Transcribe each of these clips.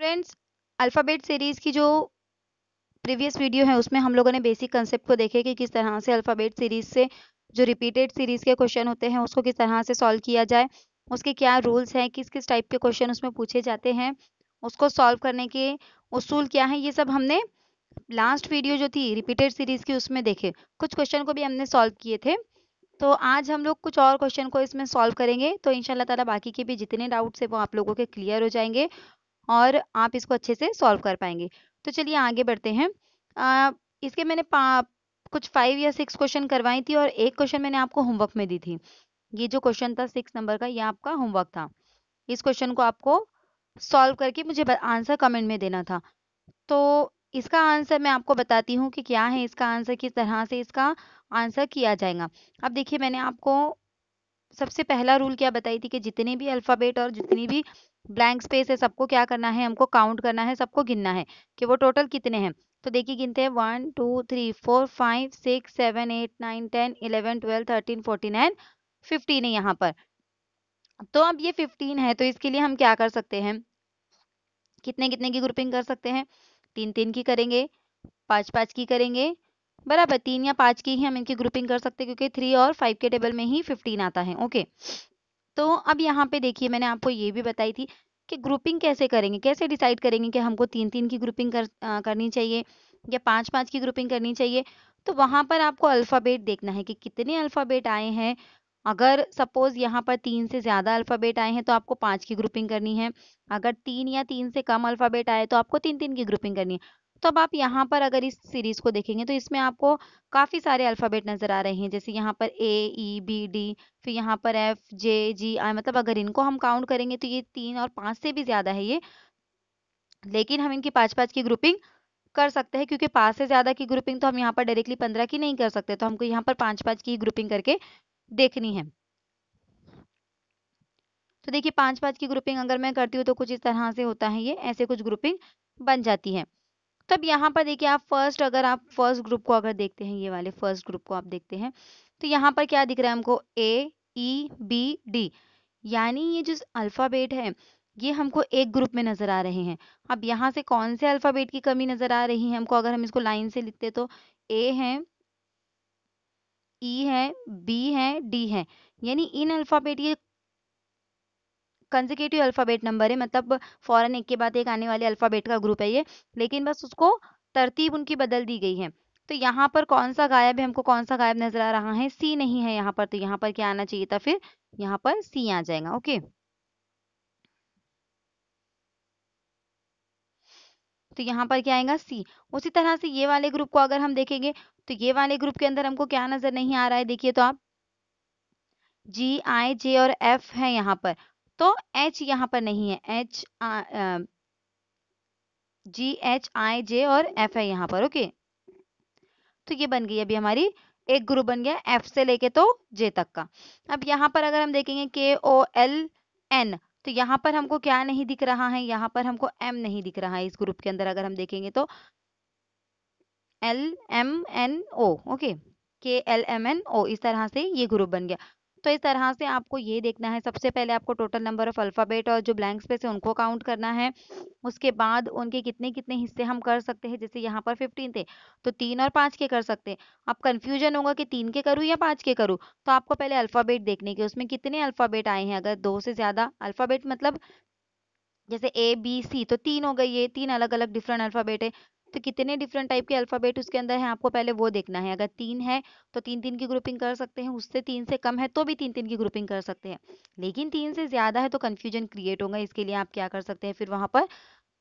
Friends, alphabet series की जो previous video है उसमें हम लोगों ने बेसिक कंसेप्ट को देखे कि किस तरह से अल्फ़ाबेट सीरीज़ से जो रिपीटेड सीरीज़ के क्वेश्चन होते हैं उसको किस तरह से सॉल्व किया जाए, उसके क्या रूल्स हैं, किस-किस टाइप के क्वेश्चन उसमें पूछे जाते हैं, उसको सॉल्व करने के उसूल क्या हैं, ये सब हमने लास्ट वीडियो जो थी रिपीटेड सीरीज़ की उसमें देखे। कुछ क्वेश्चन को भी हमने सॉल्व किए थे। तो आज हम लोग कुछ और क्वेश्चन को इसमें सॉल्व करेंगे, तो इंशाल्लाह ताला बाकी के भी जितने डाउट्स हैं वो आप लोगों के क्लियर हो जाएँगे और आप इसको अच्छे से सॉल्व कर पाएँगे। तो चलिए आगे बढ़ते हैं। इसके मैंने कुछ 5 या 6 क्वेश्चन करवाई थी और एक क्वेश्चन मैंने आपको होमवर्क में दी थी। ये जो क्वेश्चन था 6 नंबर का, ये आपका होमवर्क था। इस क्वेश्चन को आपको सॉल्व करके मुझे आंसर कमेंट में देना था। तो इसका आंसर मैं आपको बताती हूँ कि क्या है इसका आंसर, किस तरह से इसका आंसर किया जाएगा। अब देखिए, मैंने आपको सबसे पहला रूल क्या बताई थी कि जितने भी अल्फ़ाबेट और जितनी भी ब्लैंक स्पेस है सबको क्या करना है, हमको काउंट करना है, सबको गिनना है कि वो टोटल कितने हैं। तो देखिए गिनते हैं 1 2 3 4 5 6 7 8 9 10 11 12 13 14 एंड 15 है यहाँ पर। तो अब ये 15 है तो इसके लिए हम क्या कर सकते हैं, कितने कितने की ग्रुपिंग कर सकते हैं, 3 3 की करेंगे, 5 5 की करेंगे, बराबर 3 या 5 की ही हम इनकी ग्रुपिंग कर सकते हैं क्योंकि 3 और 5 के टेबल में ही 15 आता है। ओके, तो अब यहाँ पे देखिए मैंने आपको ये भी बताई थी कि ग्रुपिंग कैसे करेंगे, कैसे डिसाइड करेंगे कि हमको 3 3 की ग्रुपिंग करनी चाहिए या 5 5 की ग्रुपिंग करनी चाहिए। तो वहाँ पर आपको अल्फ़ाबेट देखना है कि कितने अल्फ़ाबेट आए हैं। अगर सपोज़ यहाँ पर 3 से ज़्यादा अल्फ़ाबेट आए हैं तो आपको 5 की ग्रुपिंग करनी है। अगर 3 या 3 से कम अल्फ़ाबेट आए तो आपको 3 3 की ग्रुपिंग करनी है। तो अब आप यहाँ पर अगर इस सीरीज़ को देखेंगे तो इसमें आपको काफ़ी सारे अल्फ़ाबेट नज़र आ रहे हैं, जैसे यहाँ पर ए, ई, बी, डी, फिर यहाँ पर एफ, जे, जी, आई, मतलब अगर इनको हम काउंट करेंगे तो ये 3 और 5 से भी ज़्यादा है ये। लेकिन हम इनकी 5-5 की ग्रुपिंग कर सकते हैं क्योंकि 5 से ज़्यादा की ग्रुपिंग तो हम यहाँ पर डायरेक्टली 15 की नहीं कर सकते, तो हमको यहाँ पर 5-5 की ग्रुपिंग करके देखनी है। तो देखिए 5-5 की ग्रुपिंग अगर मैं करती हूँ तो कुछ इस तरह से होता है, ये ऐसे कुछ ग्रुपिंग बन जाती है। तब यहाँ पर देखिए अगर आप फर्स्ट ग्रुप को अगर देखते हैं, ये वाले फर्स्ट ग्रुप को आप देखते हैं, तो यहाँ पर क्या दिख रहा है हमको, ए, ई, बी, डी, यानी ये जो अल्फ़ाबेट है, ये हमको एक ग्रुप में नज़र आ रहे हैं। अब यहाँ से कौन से अल्फ़ाबेट की कमी नज़र आ रही है हमको, अगर हम इसको लाइन से लिखते तो ए है, ई है, बी है, डी है, यानी इन अल्फ़ाबेट ये कंसेक्यूटिव अल्फ़ाबेट नंबर है, मतलब फ़ौरन एक के बाद एक आने वाले अल्फ़ाबेट का ग्रुप है ये, लेकिन बस उसको तरतीब उनकी बदल दी गई है। तो यहाँ पर कौन-सा गायब है, हमको कौन-सा गायब नज़र आ रहा है, सी नहीं है यहाँ पर, तो यहाँ पर क्या आना चाहिए था फिर, यहाँ पर सी आ जाएगा। ओके। तो यहाँ पर क्या आएगा, सी। उसी तरह से ये वाले ग्रुप को अगर हम देखेंगे तो ये वाले ग्रुप के अंदर हमको क्या नज़र नहीं आ रहा है, देखिए तो आप, जी, आई, जे और एफ है यहाँ पर, तो एच यहाँ पर नहीं है, जी, एच, आई, जे और एफ है यहाँ पर। ओके, तो ये बन गई अभी हमारी, एक ग्रुप बन गया एफ से लेके तो जे तक का। अब यहाँ पर अगर हम देखेंगे के ओ एल एन, तो यहाँ पर हमको क्या नहीं दिख रहा है, यहाँ पर हमको एम नहीं दिख रहा है इस ग्रुप के अंदर, अगर हम देखेंगे तो L M N O, okay, K L M N O, इस तरह से ये ग्रुप बन गया। तो इस तरह से आपको ये देखना है, सबसे पहले आपको टोटल नंबर ऑफ अल्फाबेट और जो ब्लैंक स्पेस है उनको काउंट करना है। उसके बाद उनके कितने कितने हिस्से हम कर सकते हैं, जैसे यहाँ पर 15 थे तो 3 और 5 के कर सकते हैं। अब कंफ्यूजन होगा कि 3 के करूँ या 5 के करूँ, तो आपको पहले अल्फाबेट देखने के, उसमें कितने अल्फाबेट आए हैं। अगर 2 से ज्यादा अल्फाबेट, मतलब जैसे ए बी सी, तो 3 हो गई, ये 3 अलग अलग डिफरेंट अल्फाबेट है, तो कितने डिफरेंट टाइप के अल्फाबेट उसके अंदर है आपको पहले वो देखना है। अगर 3 है तो 3 3 की ग्रुपिंग कर सकते हैं, उससे 3 से कम है तो भी 3 3 की ग्रुपिंग कर सकते हैं, लेकिन 3 से ज्यादा है तो कंफ्यूजन क्रिएट होगा। इसके लिए आप क्या कर सकते हैं, फिर वहां पर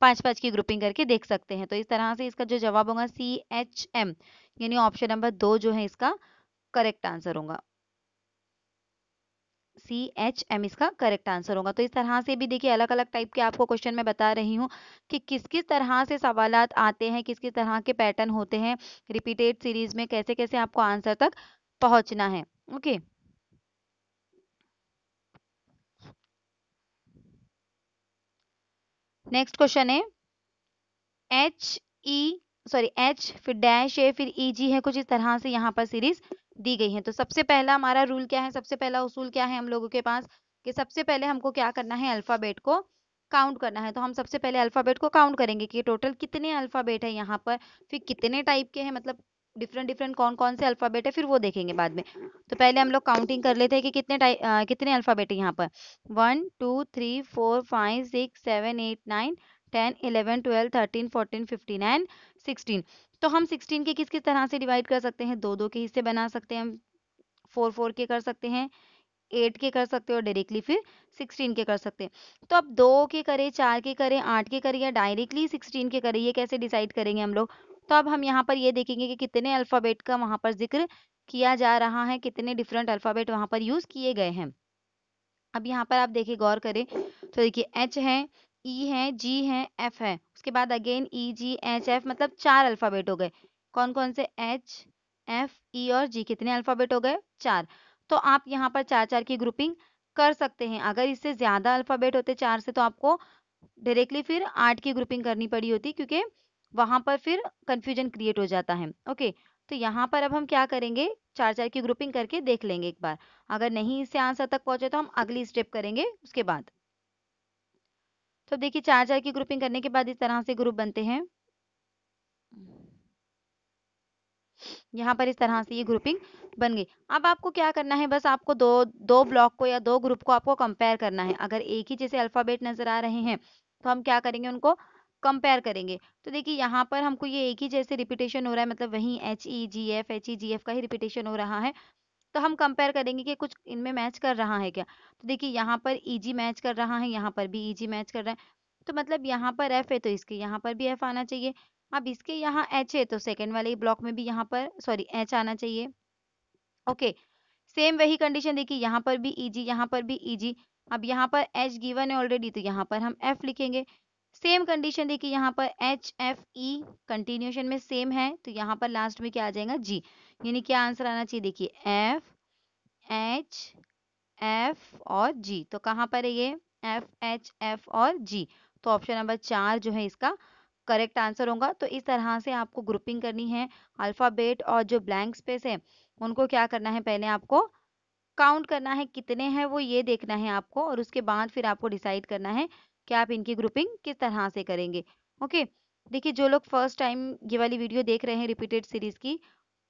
5 5 की ग्रुपिंग करके देख सकते हैं। तो इस तरह से इसका जो जवाब होगा सी एच एम, यानी ऑप्शन नंबर 2 जो है इसका करेक्ट आंसर होगा। सी एच एम इसका करेक्ट आंसर होगा। तो इस तरह से भी देखिए अलग अलग टाइप के आपको क्वेश्चन मैं बता रही हूँ कि किस किस तरह से सवालात आते हैं, किस किस तरह के पैटर्न होते हैं रिपीटेड सीरीज में, कैसे कैसे आपको आंसर तक पहुंचना है। ओके, नेक्स्ट क्वेश्चन है एच ई, सॉरी एच फिर डैश ए फिर ई जी है, कुछ इस तरह से यहाँ पर सीरीज दी गई है। तो सबसे पहला हमारा रूल क्या है, सबसे पहला उसूल क्या है हम लोगों के पास, कि सबसे पहले हमको क्या करना है, अल्फाबेट को काउंट करना है। तो हम सबसे पहले अल्फ़ाबेट को काउंट करेंगे कि टोटल कितने अल्फ़ाबेट है यहाँ पर, फिर कितने टाइप के हैं, मतलब डिफरेंट डिफरेंट कौन-कौन से अल्फ़ाबेट है, फिर वो देखेंगे बाद में। तो पहले हम लोग काउंटिंग कर लेते हैं कि कितने अल्फ़ाबेट है यहाँ पर। 1 2 3 4 5 6 7 8 9 10 11 12 13 14 15 एंड 16। तो हम 16 के किस किस तरह से डिवाइड कर सकते हैं, दो दो के हिस्से बना सकते हैं हम, 4 4 के कर सकते हैं, 8 के कर सकते हो और डायरेक्टली फिर 16 के कर सकते हैं। तो अब 2 के करें, 4 के करें, 8 के करें या डायरेक्टली 16 के करें, ये कैसे डिसाइड करेंगे हम लोग। तो अब हम यहाँ पर ये देखेंगे कि कितने अल्फ़ाबेट का वहाँ पर जिक्र किया जा रहा है, कितने डिफरेंट अल्फ़ाबेट वहाँ पर यूज़ किए गए हैं। अब यहाँ पर आप देखिए, गौर करें तो देखिए एच है, ई है, जी है, एफ है, उसके बाद अगेन ई जी एच एफ, मतलब 4 अल्फ़ाबेट हो गए। कौन कौन से, एच एफ ई और जी, कितने अल्फ़ाबेट हो गए, 4। तो आप यहाँ पर 4 4 की ग्रुपिंग कर सकते हैं। अगर इससे ज़्यादा अल्फ़ाबेट होते 4 से, तो आपको डायरेक्टली फिर 8 की ग्रुपिंग करनी पड़ी होती, क्योंकि वहां पर फिर कंफ्यूजन क्रिएट हो जाता है। ओके, तो यहाँ पर अब हम क्या करेंगे, 4 4 की ग्रुपिंग करके देख लेंगे एक बार। अगर नहीं इससे आंसर तक पहुंचे तो हम अगली स्टेप करेंगे उसके बाद। तो देखिए 4 4 की ग्रुपिंग करने के बाद इस तरह से ग्रुप बनते हैं। यहाँ पर इस तरह से ये ग्रुपिंग बन गई। अब आपको क्या करना है, बस आपको दो दो ब्लॉक को या दो ग्रुप को आपको कंपेयर करना है। अगर एक ही जैसे अल्फाबेट नजर आ रहे हैं तो हम क्या करेंगे, उनको कंपेयर करेंगे। तो देखिए यहाँ पर हमको ये एक ही जैसे रिपीटेशन हो रहा है, मतलब वही HEGF का ही रिपीटेशन हो रहा है। तो हम कंपेयर करेंगे कि कुछ इनमें मैच कर रहा है क्या। तो देखिए यहाँ पर EG मैच कर रहा है, यहाँ पर भी EG मैच कर रहा है। तो मतलब यहाँ पर F है तो इसके यहाँ पर भी F आना चाहिए। अब इसके यहाँ H है तो सेकंड वाले ब्लॉक में भी यहाँ पर सॉरी H आना चाहिए। ओके, सेम वही कंडीशन देखिए, यहाँ पर भी EG, यहाँ पर भी EG। अब यहाँ पर H गिवन है ऑलरेडी, तो यहाँ पर हम F लिखेंगे। सेम कंडीशन देखिए, यहाँ पर HFE कंटिन्यूशन में सेम है, तो यहाँ पर लास्ट में क्या आ जाएगा, G। यानी क्या आंसर आना चाहिए, देखिए FHF और G। तो कहाँ पर है ये, FHF और G। तो ऑप्शन नंबर 4 जो है इसका करेक्ट आंसर होगा। तो इस तरह से आपको ग्रुपिंग करनी है। अल्फाबेट और जो ब्लैंक स्पेस है उनको क्या करना है, पहले आपको काउंट करना है कितने हैं वो ये देखना है आपको, और उसके बाद फिर आपको डिसाइड करना है कि आप इनकी ग्रुपिंग किस तरह से करेंगे। ओके, देखिए जो लोग फर्स्ट टाइम ये वाली वीडियो देख रहे हैं रिपीटेड सीरीज की,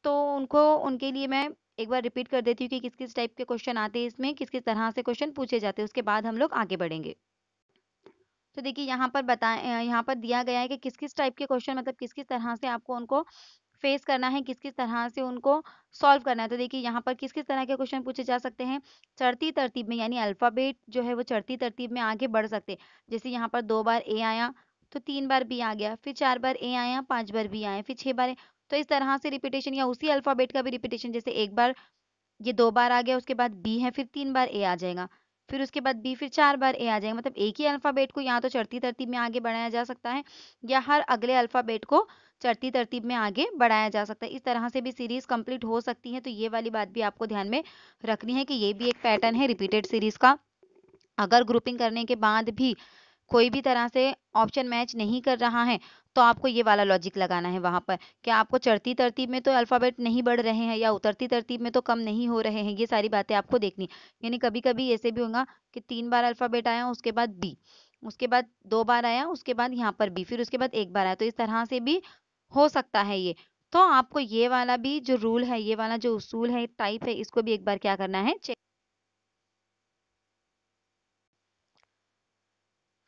तो उनके लिए मैं एक बार रिपीट कर देती हूँ कि किस किस टाइप के क्वेश्चन आते हैं इसमें, किस किस तरह से क्वेश्चन पूछे जाते हैं, उसके बाद हम लोग आगे बढ़ेंगे। तो देखिए यहाँ पर दिया गया है कि किस किस टाइप के क्वेश्चन, मतलब किस किस तरह से आपको उनको फेस करना है, किस किस तरह से उनको सॉल्व करना है। तो देखिए यहाँ पर किस किस तरह के क्वेश्चन पूछे जा सकते हैं, चढ़ती तरतीब में, यानी अल्फाबेट जो है वो चढ़ती तरतीब में आगे बढ़ सकते हैं। जैसे यहाँ पर 2 बार ए आया तो 3 बार बी आ गया, फिर 4 बार ए आया, 5 बार बी आया, फिर 6 बार तो इस तरह से रिपीटेशन, या उसी अल्फाबेट का भी रिपीटेशन, जैसे एक बार ये 2 बार आ गया, उसके बाद बी है, फिर 3 बार ए आ जाएगा, फिर उसके बाद बी, फिर 4 बार ए आ जाएगा। मतलब एक ही अल्फाबेट को या तो चढ़ती तरतीब में आगे बढ़ाया जा सकता है, या हर अगले अल्फाबेट को चढ़ती तरतीब में आगे बढ़ाया जा सकता है। इस तरह से भी सीरीज कंप्लीट हो सकती है। तो ये वाली बात भी आपको ध्यान में रखनी है कि ये भी एक पैटर्न है रिपीटेड सीरीज का। अगर ग्रुपिंग करने के बाद भी कोई भी तरह से ऑप्शन मैच नहीं कर रहा है, तो आपको ये वाला लॉजिक लगाना है वहां पर, कि आपको चढ़ती तरतीब में तो अल्फाबेट नहीं बढ़ रहे हैं, या उतरती तरतीब में तो कम नहीं हो रहे हैं, ये सारी बातें आपको देखनी। यानी कभी कभी ऐसे भी होगा कि 3 बार अल्फाबेट आया, उसके बाद बी, उसके बाद 2 बार आया, उसके बाद यहाँ पर बी, फिर उसके बाद एक बार आया, तो इस तरह से भी हो सकता है ये। तो आपको ये वाला भी जो रूल है, ये वाला जो उसूल है, टाइप है, इसको भी एक बार क्या करना है, चेक।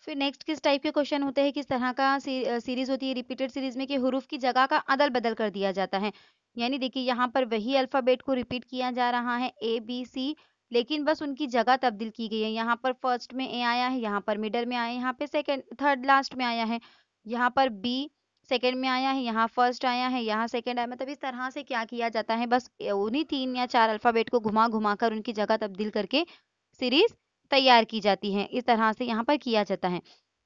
फिर नेक्स्ट किस टाइप के क्वेश्चन होते हैं, किस तरह का सीरीज होती है रिपीटेड सीरीज में, कि हुरूफ की जगह का अदल बदल कर दिया जाता है। यानी देखिए यहाँ पर वही अल्फाबेट को रिपीट किया जा रहा है, ABC, लेकिन बस उनकी जगह तब्दील की गई है। यहाँ पर फर्स्ट में ए आया है, यहाँ पर मिडल में आया है, यहाँ पे सेकंड थर्ड लास्ट में आया है, यहाँ पर बी सेकंड में आया है, यहाँ फर्स्ट आया है, यहाँ सेकंड आया। मतलब इस तरह से क्या किया जाता है, बस उन्हीं 3 या 4 अल्फाबेट को घुमा घुमा कर उनकी जगह तब्दील करके सीरीज तैयार की जाती है। इस तरह से यहाँ पर किया जाता है।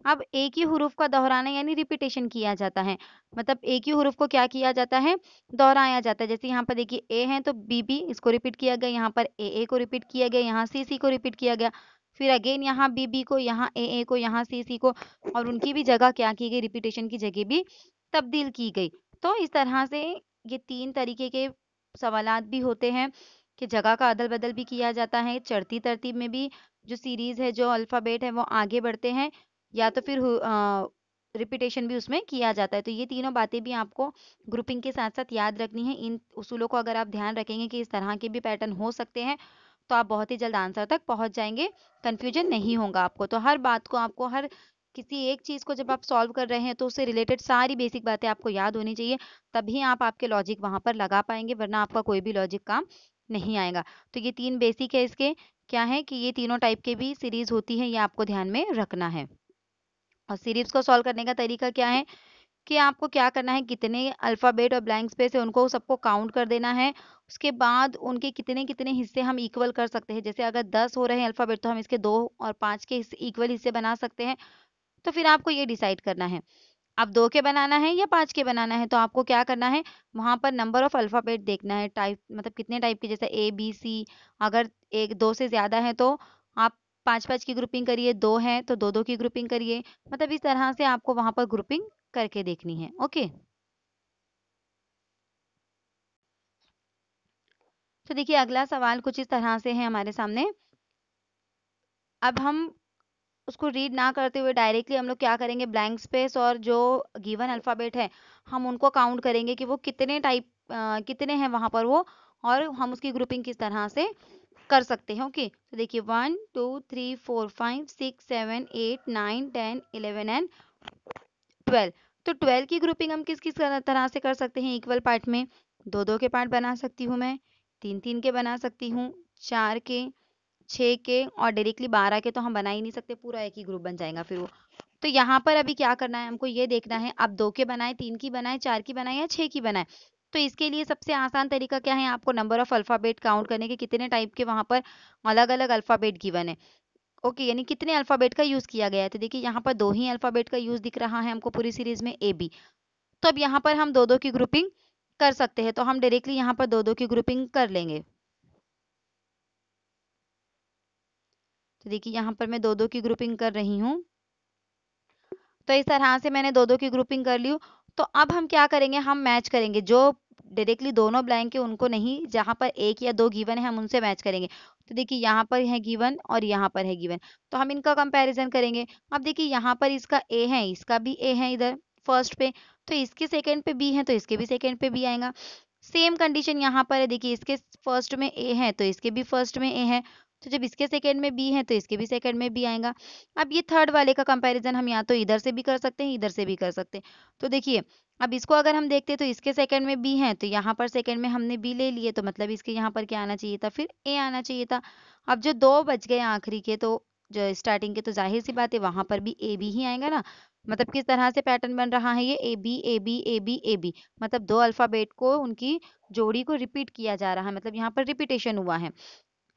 अब एक ही हुरूफ का दोहराना यानी रिपीटेशन किया जाता है। मतलब एक ही हुरूफ को क्या किया जाता है, दोहराया जाता है। जैसे यहाँ पर देखिए ए है तो बी बी इसको रिपीट किया गया, यहाँ पर ए को रिपीट किया गया, यहाँ सी सी को रिपीट किया गया, फिर अगेन यहाँ बी बी को, यहाँ ए को, यहाँ सी सी को, और उनकी भी जगह क्या की गई, रिपीटेशन की जगह भी तब्दील की गई। तो इस तरह से ये 3 तरीके के सवालात भी होते हैं कि जगह का अदल बदल भी किया जाता है, चढ़ती तरतीब में भी जो सीरीज है, जो अल्फाबेट है वो आगे बढ़ते हैं, या तो फिर रिपीटेशन भी उसमें किया जाता है। तो ये तीनों बातें भी आपको ग्रुपिंग के साथ साथ याद रखनी है। इन उसूलों को अगर आप ध्यान रखेंगे कि इस तरह के भी पैटर्न हो सकते हैं, तो आप बहुत ही जल्द आंसर तक पहुंच जाएंगे, कंफ्यूजन नहीं होगा आपको। तो हर बात को आपको, हर किसी एक चीज को जब आप सॉल्व कर रहे हैं तो उससे रिलेटेड सारी बेसिक बातें आपको याद होनी चाहिए, तभी आप आपके लॉजिक वहां पर लगा पाएंगे, वरना आपका कोई भी लॉजिक काम नहीं आएगा। तो ये 3 बेसिक है इसके, क्या है कि ये तीनों टाइप के भी सीरीज होती है, ये आपको ध्यान में रखना है। और सीरीज को सॉल्व करने का तरीका क्या है कि आपको क्या करना है, कितने अल्फाबेट और ब्लैंक स्पेस है उनको सबको काउंट कर देना है। उसके बाद उनके कितने कितने हिस्से हम इक्वल कर सकते हैं। जैसे अगर 10 हो रहे हैं अल्फाबेट, तो हम इसके 2 और 5 के इक्वल हिस्से बना सकते हैं। तो फिर आपको ये डिसाइड करना है, अब 2 के बनाना है या 5 के बनाना है। तो आपको क्या करना है, वहां पर नंबर ऑफ अल्फाबेट देखना है, टाइप मतलब कितने टाइप के, जैसे A B C। अगर एक 2 से ज्यादा है तो आप 5-5 की ग्रुपिंग करिए, 2 है तो 2-2 की ग्रुपिंग करिए। मतलब इस तरह से आपको वहां पर ग्रुपिंग करके देखनी है। ओके, तो देखिए अगला सवाल कुछ इस तरह से है हमारे सामने। अब हम उसको रीड ना करते हुए डायरेक्टली हम लोग क्या करेंगे, ब्लैंक स्पेस और जो गिवन अल्फाबेट है हम उनको काउंट करेंगे कि वो कितने टाइप, कितने हैं वहां पर वो, और हम उसकी ग्रुपिंग किस तरह से कर सकते हैं। ओके, तो देखिए 1 2 3 4 5 6 7 8 9 10 11 एंड 12। तो 12 की ग्रुपिंग हम किस किस तरह से कर सकते हैं, इक्वल पार्ट में 2-2 के पार्ट बना सकती हूँ मैं, 3-3 के बना सकती हूँ, 4 के, 6 के, और डायरेक्टली 12 के तो हम बना ही नहीं सकते, पूरा एक ही ग्रुप बन जाएगा फिर वो। तो यहाँ पर अभी क्या करना है, हमको ये देखना है अब 2 के बनाए, 3 की बनाए, 4 की बनाए या 6 की बनाए। तो इसके लिए सबसे आसान तरीका क्या है, आपको नंबर ऑफ अल्फाबेट काउंट करने के, कितने टाइप के वहां पर अलग अलग अल्फाबेट गिवन है। ओके, यानी कितने अल्फाबेट का यूज किया गया है। तो देखिए यहाँ पर 2 ही अल्फाबेट का यूज दिख रहा है हमको पूरी सीरीज में, AB। तो अब यहाँ पर हम 2-2 की ग्रुपिंग कर सकते हैं, तो हम डायरेक्टली यहाँ पर 2-2 की ग्रुपिंग कर लेंगे। तो देखिए यहाँ पर मैं 2-2 की ग्रुपिंग कर रही हूँ। तो इस तरह से मैंने 2-2 की ग्रुपिंग कर ली। तो अब हम क्या करेंगे, हम मैच करेंगे, जो डायरेक्टली दोनों ब्लैंक है उनको नहीं, जहां पर 1 या 2 गिवन है हम उनसे मैच करेंगे। तो देखिए यहाँ पर है गिवन और यहाँ पर है गिवन, तो हम इनका कंपैरिजन करेंगे। अब देखिए यहाँ पर इसका A है, इसका भी A है इधर फर्स्ट पे, तो इसके सेकंड पे B है तो इसके भी सेकंड पे B आएगा। सेम कंडीशन यहाँ पर है, देखिए इसके फर्स्ट में A है तो इसके भी फर्स्ट में A है, तो जब इसके सेकंड में B है तो इसके भी सेकंड में B आएगा। अब ये थर्ड वाले का कंपैरिजन हम या तो इधर से भी कर सकते हैं, इधर से भी कर सकते हैं। तो देखिए अब इसको अगर हम देखते हैं तो इसके सेकंड में B है, तो यहाँ पर सेकंड में हमने B ले लिए, तो मतलब इसके यहाँ पर क्या आना चाहिए था, फिर A आना चाहिए था। अब जो 2 बच गए आखिरी के, तो जो स्टार्टिंग के, तो जाहिर सी बात है वहां पर भी AB ही आएगा ना। मतलब किस तरह से पैटर्न बन रहा है ये, AB AB AB AB, मतलब 2 अल्फाबेट को उनकी जोड़ी को रिपीट किया जा रहा है, मतलब यहाँ पर रिपीटेशन हुआ है।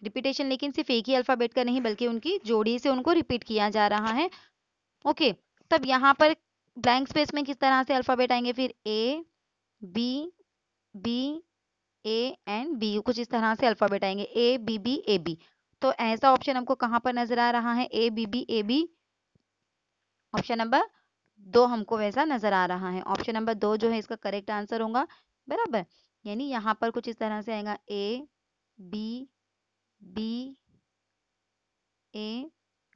रिपीटेशन लेकिन सिर्फ एक ही अल्फाबेट का नहीं, बल्कि उनकी जोड़ी से उनको रिपीट किया जा रहा है। ओके, तब यहाँ पर ब्लैंक स्पेस में किस तरह से अल्फाबेट आएंगे, फिर A B B A and B, कुछ इस तरह से अल्फाबेट आएंगे ABBAB। तो ऐसा ऑप्शन हमको कहाँ पर नजर आ रहा है, ABBAB, ऑप्शन नंबर 2 हमको वैसा नजर आ रहा है। ऑप्शन नंबर 2 जो है इसका करेक्ट आंसर होगा, बराबर। यानी यहाँ पर कुछ इस तरह से आएगा ABBA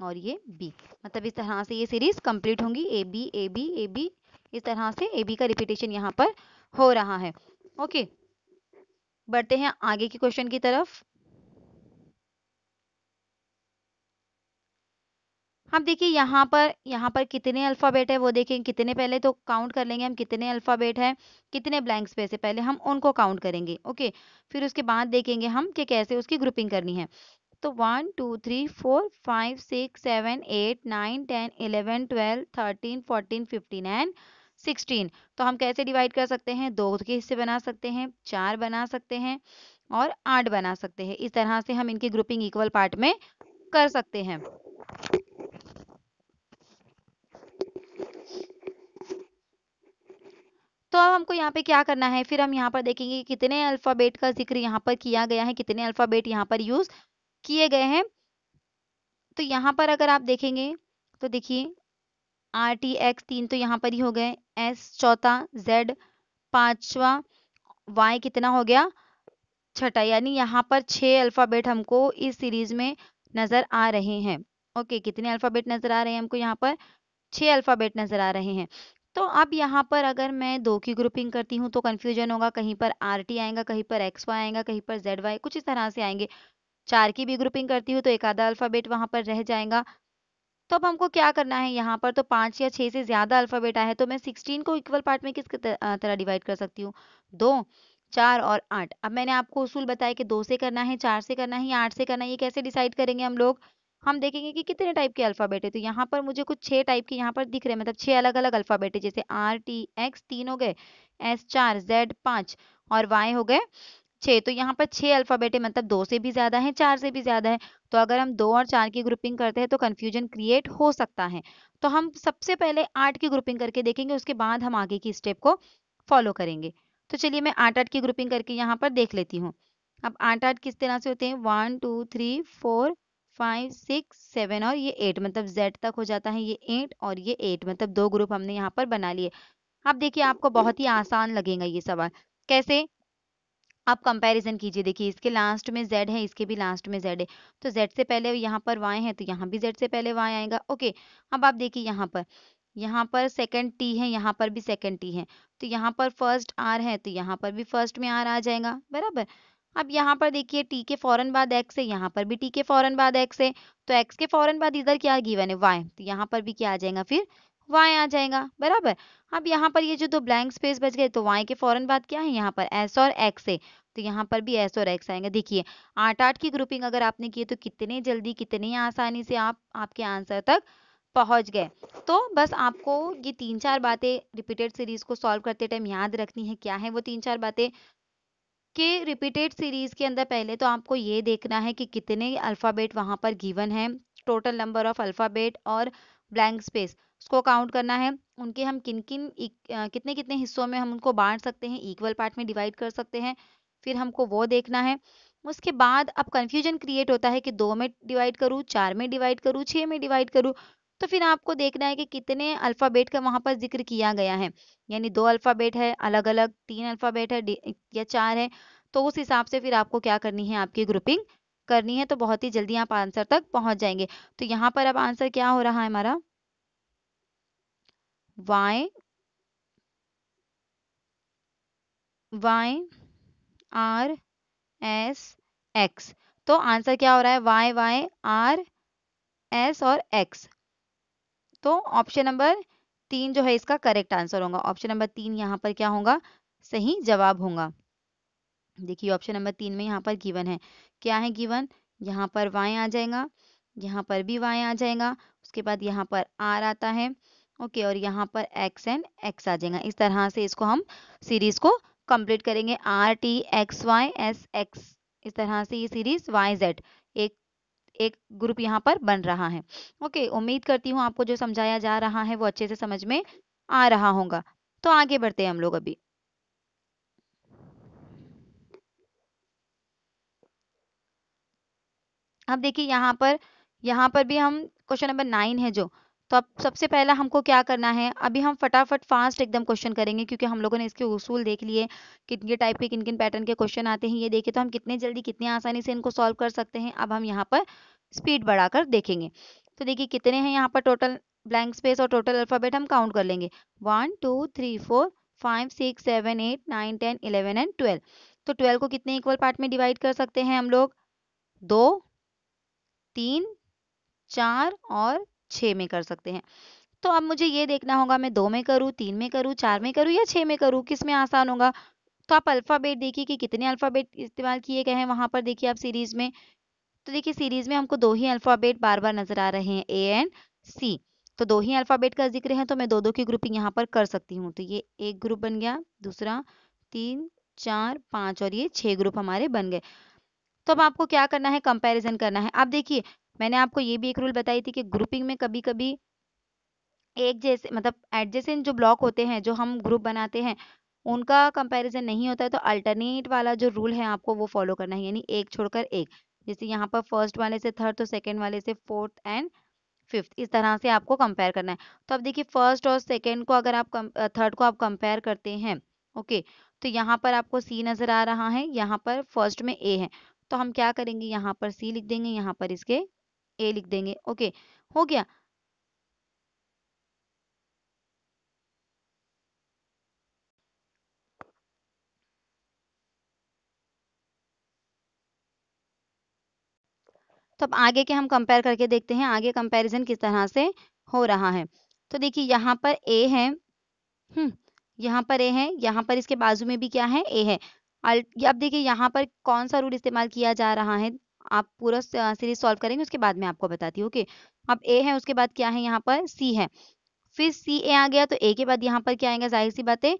और ये B, मतलब इस तरह से ये सीरीज कंप्लीट होंगी, AB AB AB, इस तरह से AB का रिपीटेशन यहाँ पर हो रहा है। ओके, बढ़ते हैं आगे के क्वेश्चन की तरफ। हम देखिए यहाँ पर कितने अल्फाबेट है वो देखें, कितने, पहले तो काउंट कर लेंगे हम कितने अल्फाबेट है, कितने ब्लैंक स्पेस है, पहले हम उनको काउंट करेंगे। ओके, फिर उसके बाद देखेंगे हम कि कैसे उसकी ग्रुपिंग करनी है। तो 1 2 3 4 5 6 7 8 9 10 11 12 13 14 15 एंड 16। तो हम कैसे डिवाइड कर सकते हैं, 2 के हिस्से बना सकते हैं, 4 बना सकते हैं और 8 बना सकते हैं। इस तरह से हम इनकी ग्रुपिंग इक्वल पार्ट में कर सकते हैं। तो अब हमको यहाँ पे क्या करना है, फिर हम यहाँ पर देखेंगे कि कितने अल्फाबेट का जिक्र यहाँ पर किया गया है, कितने अल्फाबेट यहाँ पर यूज किए गए हैं। तो यहाँ पर अगर आप देखेंगे तो देखिए RTX 3 तो यहाँ पर ही हो गए, S चौथा, Z पांचवा, Y कितना हो गया, छठा, यानी यहाँ पर 6 अल्फाबेट हमको इस सीरीज में नजर आ रहे हैं। ओके, कितने अल्फाबेट नजर आ रहे हैं हमको यहाँ पर, 6 अल्फ़ाबेट नज़र आ रहे हैं। तो अब यहाँ पर अगर मैं 2 की ग्रुपिंग करती हूँ तो कन्फ्यूजन होगा, कहीं पर RT आएगा, कहीं पर XY आएगा, कहीं पर ZY, कुछ इस तरह से आएंगे। 4 की भी ग्रुपिंग करती हूँ तो एक आधा अल्फ़ाबेट वहाँ पर रह जाएगा। तो अब हमको क्या करना है, यहाँ पर तो 5 या 6 से ज़्यादा अल्फ़ाबेट आए हैं, तो मैं 16 को इक्वल पार्ट में किस तरह डिवाइड कर सकती हूँ? 2, 4 और 8। अब मैंने आपको उसूल बताया कि 2 से करना है, 4 से करना है या 8 से करना है, ये कैसे डिसाइड करेंगे हम लोग? हम देखेंगे कि कितने टाइप के अल्फ़ाबेट है, तो यहाँ पर मुझे कुछ 6 टाइप के यहाँ पर दिख रहे हैं, मतलब 6 अलग-अलग अल्फ़ाबेट है, जैसे R, T, X 3 हो गए, S 4, Z 5 और Y हो गए 6। तो यहाँ पर 6 अल्फ़ाबेट है, मतलब 2 से भी ज़्यादा है, 4 से भी ज़्यादा है। तो अगर हम 2 और 4 की ग्रुपिंग करते हैं तो कन्फ्यूजन क्रिएट हो सकता है। तो हम सबसे पहले 8 की ग्रुपिंग करके देखेंगे, उसके बाद हम आगे की स्टेप को फॉलो करेंगे। तो चलिए मैं 8-8 की ग्रुपिंग करके यहाँ पर देख लेती हूँ। अब 8-8 किस तरह से होते हैं? 1 2 3 4 5 6 7 और ये 8, मतलब Z तक हो जाता है ये 8 और ये 8, मतलब 2 ग्रुप हमने यहाँ पर बना लिए। अब देखिए आपको बहुत ही आसान लगेगा ये सवाल। कैसे? आप कंपैरिजन कीजिए, देखिए इसके लास्ट में Z है, इसके भी लास्ट में Z है, तो Z से पहले यहाँ पर Y है तो यहाँ भी Z से पहले Y आएगा। ओके, अब आप देखिए यहाँ पर सेकंड T है, यहाँ पर भी सेकंड T है, तो यहाँ पर फर्स्ट R है तो यहाँ पर भी फर्स्ट में R आ जाएगा, बराबर। अब यहाँ पर देखिए T के फौरन बाद X है, यहाँ पर भी T के फौरन बाद X है, तो X के फौरन बाद इधर क्या गिवन है? Y, तो यहाँ पर भी क्या आ जाएगा? फिर Y आ जाएगा, बराबर। अब यहाँ पर ये जो 2 ब्लैंक स्पेस बच गए, तो Y के फौरन बाद क्या है? यहाँ पर S और X है, तो यहाँ पर भी S और X आएंगे। देखिए 8-8 की ग्रुपिंग अगर आपने की तो कितने जल्दी, कितनी आसानी से आप आपके आंसर तक पहुंच गए। तो बस आपको ये 3-4 बातें रिपीटेड सीरीज को सॉल्व करते टाइम याद रखनी है। क्या है वो 3-4 बातें? कि रिपीटेड सीरीज के अंदर पहले तो आपको ये देखना है कि कितने अल्फाबेट वहां पर गिवन है, टोटल नंबर ऑफ अल्फाबेट और ब्लैंक स्पेस उसको काउंट करना है। उनके हम किन किन कितने कितने हिस्सों में हम उनको बांट सकते हैं, इक्वल पार्ट में डिवाइड कर सकते हैं, फिर हमको वो देखना है। उसके बाद अब कंफ्यूजन क्रिएट होता है कि 2 में डिवाइड करूँ, 4 में डिवाइड करूँ, 6 में डिवाइड करूँ, तो फिर आपको देखना है कि कितने अल्फाबेट का वहां पर जिक्र किया गया है, यानी 2 अल्फाबेट है अलग अलग, 3 अल्फाबेट है या 4 है, तो उस हिसाब से फिर आपको क्या करनी है? आपकी ग्रुपिंग करनी है, तो बहुत ही जल्दी आप आंसर तक पहुंच जाएंगे। तो यहाँ पर अब आंसर क्या हो रहा है हमारा? Y R S X। तो आंसर क्या हो रहा है? Y R S और X। तो ऑप्शन नंबर 3 जो है इसका करेक्ट आंसर होगा। ऑप्शन नंबर 3 यहाँ पर क्या होगा? सही जवाब होगा। देखिए ऑप्शन नंबर 3 में यहाँ पर गिवन है, क्या है गिवन? यहाँ पर Y आ जाएगा, यहाँ पर भी Y आ जाएगा, उसके बाद यहाँ पर R आता है, ओके, और यहाँ पर X एंड X आ जाएगा। इस तरह से इसको हम सीरीज को कंप्लीट करेंगे, RTXYSX, इस तरह से ये सीरीज YZ एक एक ग्रुप यहाँ पर बन रहा है। ओके, उम्मीद करती हूँ आपको जो समझाया जा रहा है वो अच्छे से समझ में आ रहा होगा। तो आगे बढ़ते हैं हम लोग अभी। अब देखिए यहाँ पर भी हम क्वेश्चन नंबर 9 है जो, तो अब सबसे पहला हमको क्या करना है? अभी हम फटाफट फास्ट एकदम क्वेश्चन करेंगे, क्योंकि हम लोगों ने इसके उसूल देख लिए, किन के टाइप के किन किन पैटर्न के क्वेश्चन आते हैं ये देखे, तो हम कितने जल्दी कितनी आसानी से इनको सॉल्व कर सकते हैं। अब हम यहाँ पर स्पीड बढ़ाकर देखेंगे। तो देखिए कितने हैं यहाँ पर टोटल ब्लैंक स्पेस और टोटल अल्फाबेट हम काउंट कर लेंगे, 1 2 3 4 5 6 7 8 9 10 11 एंड 12। तो 12 को कितने इक्वल पार्ट में डिवाइड कर सकते हैं हम लोग? 2 3 4 और 6 में कर सकते हैं। तो अब मुझे ये देखना होगा मैं 2 में करूँ, 3 में करूँ, 4 में करूँ या 6 में करूँ, किस में आसान होगा? तो आप अल्फाबेट देखिए कि कितने अल्फाबेट इस्तेमाल किए गए हैं वहां पर, देखिए आप सीरीज में। तो देखिए सीरीज में हमको 2 ही अल्फाबेट बार बार नजर आ रहे हैं, A एंड C। तो 2 ही अल्फाबेट का जिक्र है, तो मैं 2-2 की ग्रुपिंग यहाँ पर कर सकती हूँ। तो ये एक ग्रुप बन गया, दूसरा 3 4 5 और ये 6 ग्रुप हमारे बन गए। तो अब आपको क्या करना है? कंपैरिजन करना है। अब देखिए मैंने आपको ये भी एक रूल बताई थी कि ग्रुपिंग में कभी कभी एक जैसे, मतलब एडजेसेंट जो ब्लॉक होते हैं जो हम ग्रुप बनाते हैं उनका कंपैरिजन नहीं होता है, तो अल्टरनेट वाला जो रूल है आपको वो फॉलो करना है, यानी एक छोड़कर एक। जैसे यहाँ पर फर्स्ट वाले से थर्ड, तो सेकंड वाले से फोर्थ एंड फिफ्थ, इस तरह से आपको कंपेयर करना है। तो अब देखिए फर्स्ट और सेकंड को अगर आप थर्ड को आप कंपेयर करते हैं, ओके, तो यहाँ पर आपको सी नजर आ रहा है, यहाँ पर फर्स्ट में ए है, तो हम क्या करेंगे? यहाँ पर सी लिख देंगे, यहाँ पर इसके ए लिख देंगे। ओके, हो गया। तो अब आगे के हम कंपेयर करके देखते हैं, आगे कंपैरिजन किस तरह से हो रहा है। तो देखिए यहाँ पर ए है, यहाँ पर ए है, यहाँ पर इसके बाजू में भी क्या है, ए है। अब देखिए यहाँ पर कौन सा रूल इस्तेमाल किया जा रहा है, आप पूरा सीरीज सॉल्व करेंगे उसके बाद मैं आपको बताती हूँ। ओके, अब ए है, उसके बाद क्या है, यहाँ पर सी है, फिर सी ए आ गया, तो ए के बाद यहाँ पर क्या आएगा, जाहिर सी बात है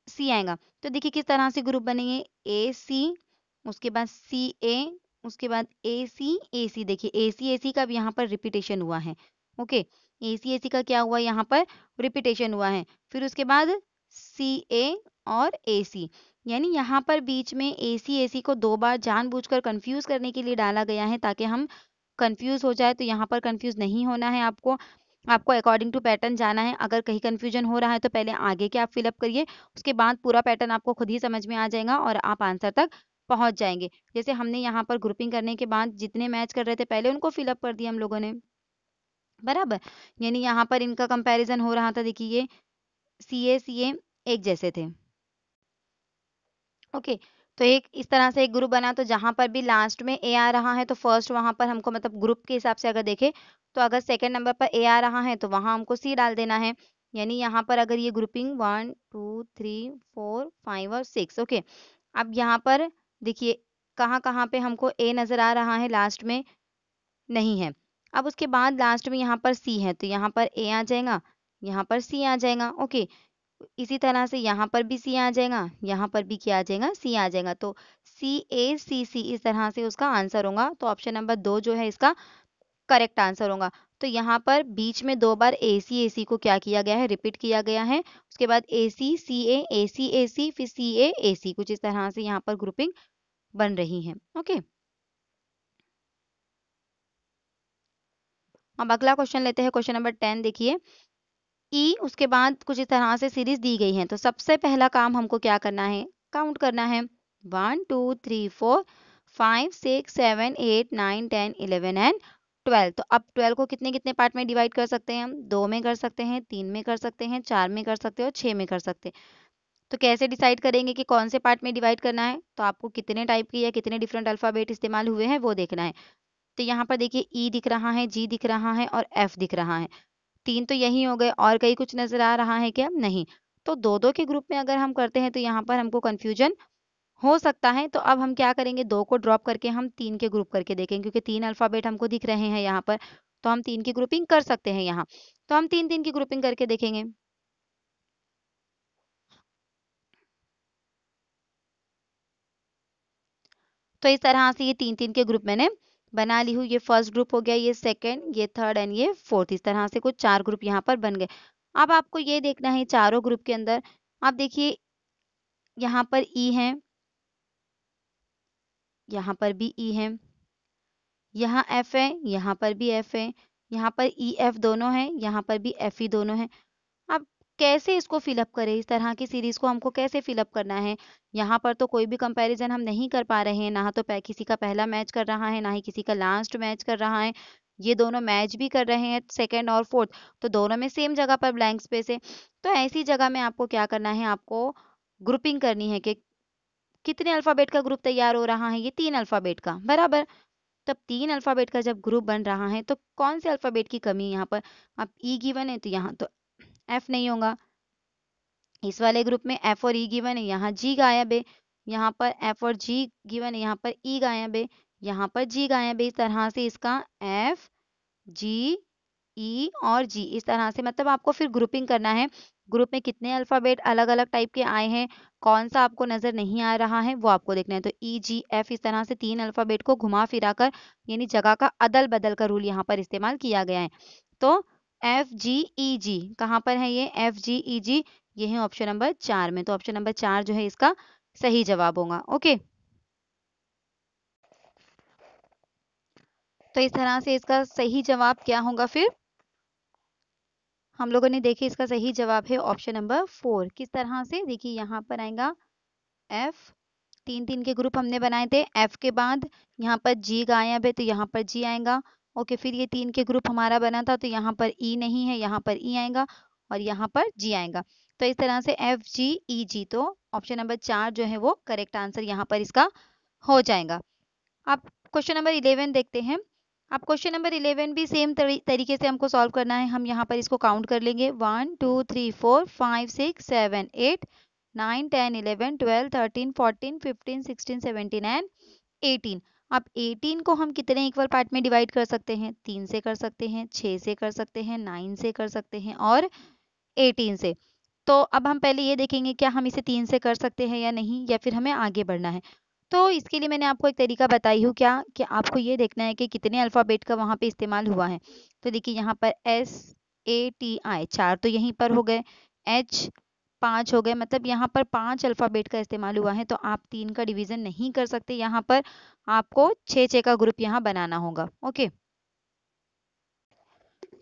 सी आएगा। तो देखिए किस तरह से ग्रुप बनेंगे, ए सी, उसके बाद सी ए, उसके बाद ए सी। देखिए ए सी का भी यहाँ पर रिपीटेशन हुआ है। ओके, ए सी का क्या हुआ, यहाँ पर रिपीटेशन हुआ है। फिर उसके बाद सी ए और ए सी, यानी यहाँ पर बीच में ए सी को 2 बार जानबूझकर कंफ्यूज करने के लिए डाला गया है, ताकि हम कंफ्यूज हो जाए। तो यहाँ पर कंफ्यूज नहीं होना है आपको, आपको अकॉर्डिंग टू पैटर्न जाना है। अगर कहीं कंफ्यूजन हो रहा है तो पहले आगे के आप फिलअप करिए, उसके बाद पूरा पैटर्न आपको खुद ही समझ में आ जाएगा और आप आंसर तक पहुंच जाएंगे। जैसे हमने यहाँ पर ग्रुपिंग करने के बाद जितने मैच कर रहे थे पहले उनको फिलअप कर दिया हम लोगों ने, बराबर। यानी यहाँ पर इनका कंपैरिजन हो रहा था, देखिए ये सी ए एक जैसे थे। ओके, तो एक इस तरह से एक ग्रुप बना, तो जहां पर भी लास्ट में ए आ रहा है तो फर्स्ट वहां पर हमको, मतलब ग्रुप के हिसाब से अगर देखें तो अगर सेकंड नंबर पर ए आ रहा है तो वहां हमको सी डाल देना है। यानी यहाँ पर अगर ये ग्रुपिंग 1 2 3 4 5 और 6। ओके, अब यहाँ पर देखिए कहाँ कहाँ पे हमको ए नजर आ रहा है, लास्ट में नहीं है। अब उसके बाद लास्ट में यहाँ पर सी है, तो यहाँ पर ए आ जाएगा, यहाँ पर सी आ जाएगा। ओके, इसी तरह से यहाँ पर भी सी आ जाएगा, यहाँ पर भी क्या आ जाएगा, सी आ जाएगा। तो सी ए सी सी इस तरह से उसका आंसर होगा। तो ऑप्शन नंबर 2 जो है इसका करेक्ट आंसर होगा। तो यहाँ पर बीच में 2 बार ए सी को क्या किया गया है, रिपीट किया गया है। उसके बाद ए सी फिर सी ए सी, कुछ इस तरह से यहाँ पर ग्रुपिंग बन रही है। ओके, अब अगला क्वेश्चन लेते हैं, क्वेश्चन नंबर 10। देखिए ई, उसके बाद कुछ इस तरह से सीरीज दी गई है। तो सबसे पहला काम हमको क्या करना है, काउंट करना है। 1 2 3 4 5 6 7 8 9 10 11 एंड 12। तो अब 12 को कितने कितने पार्ट में डिवाइड कर सकते हैं हम, 2 में कर सकते हैं, 3 में कर सकते हैं, 4 में कर सकते हैं और 6 में कर सकते हैं। तो कैसे डिसाइड करेंगे कि कौन से पार्ट में डिवाइड करना है, तो आपको कितने टाइप की या कितने डिफरेंट अल्फाबेट इस्तेमाल हुए हैं वो देखना है। तो यहाँ पर देखिए ई दिख रहा है, जी दिख रहा है और एफ दिख रहा है। 3 तो यही हो गए, और कहीं कुछ नजर आ रहा है क्या, नहीं। तो दो दो के ग्रुप में अगर हम करते हैं तो यहाँ पर हमको कंफ्यूजन हो सकता है। तो अब हम क्या करेंगे, 2 को ड्रॉप करके हम 3 के ग्रुप करके देखेंगे, क्योंकि 3 अल्फाबेट हमको दिख रहे हैं यहाँ पर, तो हम 3 की ग्रुपिंग कर सकते हैं यहाँ। तो हम 3 3 की ग्रुपिंग करके देखेंगे। तो इस तरह से ये 3 3 के ग्रुप मैंने बना ली हूँ। ये फर्स्ट ग्रुप हो गया, ये सेकंड, ये थर्ड एंड ये फोर्थ। इस तरह से कुछ 4 ग्रुप यहाँ पर बन गए। अब आपको ये देखना है चारों ग्रुप के अंदर, आप देखिए यहाँ पर ई है, यहाँ पर भी ई है, यहाँ एफ है, यहाँ पर भी एफ है, यहाँ पर ई एफ दोनों है, यहाँ पर भी एफ ई दोनों है। अब कैसे इसको फिलअप करें, इस तरह की सीरीज को हमको कैसे फिलअप करना है। यहाँ पर तो कोई भी कंपैरिजन हम नहीं कर पा रहे हैं, ना तो किसी का पहला मैच कर रहा है, ना ही किसी का लास्ट मैच कर रहा है। ये दोनों मैच भी कर रहे हैं सेकंड और फोर्थ, तो दोनों में सेम जगह पर ब्लैंक स्पेस है। तो ऐसी जगह में आपको क्या करना है, आपको ग्रुपिंग करनी है कि कितने अल्फाबेट का ग्रुप तैयार हो रहा है, ये 3 अल्फाबेट का, बराबर। तब 3 अल्फाबेट का जब ग्रुप बन रहा है तो कौन से अल्फाबेट की कमी है यहाँ पर। अब ई गिवन है तो यहाँ तो एफ नहीं होगा, इस वाले ग्रुप में एफ और ई गिवन है, यहाँ जी गायब है। यहाँ पर एफ और जी गिवन है, यहाँ पर ई गायब है, यहाँ पर जी गायब है। इस तरह से इसका एफ जी ई और जी, इस तरह से मतलब आपको फिर ग्रुपिंग करना है। ग्रुप में कितने अल्फाबेट अलग अलग टाइप के आए हैं, कौन सा आपको नजर नहीं आ रहा है वो आपको देखना है। तो ई जी एफ, इस तरह से 3 अल्फाबेट को घुमा फिरा कर, यानी जगह का अदल बदल का रूल यहाँ पर इस्तेमाल किया गया है। तो एफ जी ई जी कहाँ पर है, ये एफ जी ई जी, ये है ऑप्शन नंबर 4 में। तो ऑप्शन नंबर 4 जो है इसका सही जवाब होगा। ओके, तो इस तरह से इसका सही जवाब क्या होगा फिर, हम लोगों ने देखे इसका सही जवाब है ऑप्शन नंबर 4। किस तरह से, देखिए यहाँ पर आएगा एफ, 3 3 के ग्रुप हमने बनाए थे। एफ के बाद यहाँ पर जी गायब है तो यहाँ पर जी आएगा। ओके, फिर ये 3 के ग्रुप हमारा बना था तो यहाँ पर ई नहीं है, यहाँ पर ई आएगा और यहाँ पर जी आएगा। तो इस तरह से एफ जी ई जी, तो ऑप्शन नंबर 4 जो है वो करेक्ट आंसर यहाँ पर इसका हो जाएगा। अब क्वेश्चन नंबर 11 देखते हैं। अब क्वेश्चन नंबर 11 भी सेम तरीके से हमको सॉल्व करना है। हम यहाँ पर इसको काउंट कर लेंगे 1 2 3 4 5 6 7 8 9 10 11 12 13 14 15 16 17 एंड 18। अब 18 को हम कितने इक्वल पार्ट में डिवाइड कर सकते हैं? 3 से कर सकते हैं, 6 से कर सकते हैं, 9 से कर सकते हैं और 18 से। तो अब हम पहले ये देखेंगे क्या हम इसे 3 से कर सकते हैं या नहीं, या फिर हमें आगे बढ़ना है। तो इसके लिए मैंने आपको एक तरीका बताई हूँ क्या कि आपको ये देखना है कि कितने अल्फ़ाबेट का वहाँ पे इस्तेमाल हुआ है। तो देखिए यहाँ पर SATI 4 तो यहीं पर हो गए, H 5 हो गए, मतलब यहाँ पर 5 अल्फ़ाबेट का इस्तेमाल हुआ है। तो आप 3 का डिवीज़न नहीं कर सकते, यहाँ पर आपको 6-6 का ग्रुप यहाँ बनाना होगा। ओके,